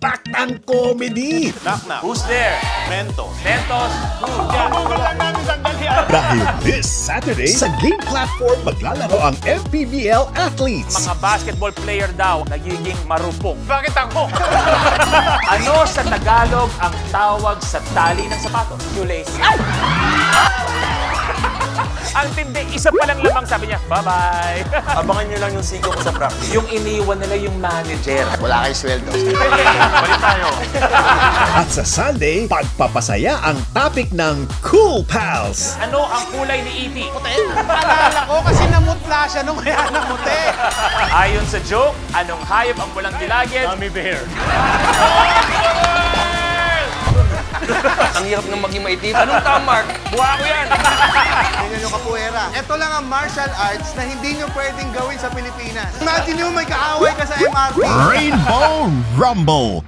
Jam-packed ang comedy. Knock-knock. Who's there? Mentos. Mentos. Dahil this Saturday, sa game platform maglalaro ang FPBL athletes. Mga basketball player daw nagiging marupok. Bakit ako? Ano sa Tagalog ang tawag sa tali ng sapatos? Shoelace. Ang tindi, isa pa lang lamang sabi niya, bye-bye. Abangan nyo lang yung sigo ko sa practice. Yung iniwan nila yung manager. Wala kayo sweldo. Balik tayo. At sa Sunday, pagpapasaya ang topic ng Cool Pals. Ano ang kulay ni E.T.? Alala ko kasi namutla siya nung kaya namuti. Ayon sa joke, anong hayop ang walang gilagid? Gummy bear. Ang hirap ng maging maitim. Anong tamar? Buha ko yan! Tingnan nyo kapuwera. Ito lang ang martial arts na hindi nyo pwedeng gawin sa Pilipinas. Imagine nyo may kaaway ka sa MRT. Rainbow Rumble.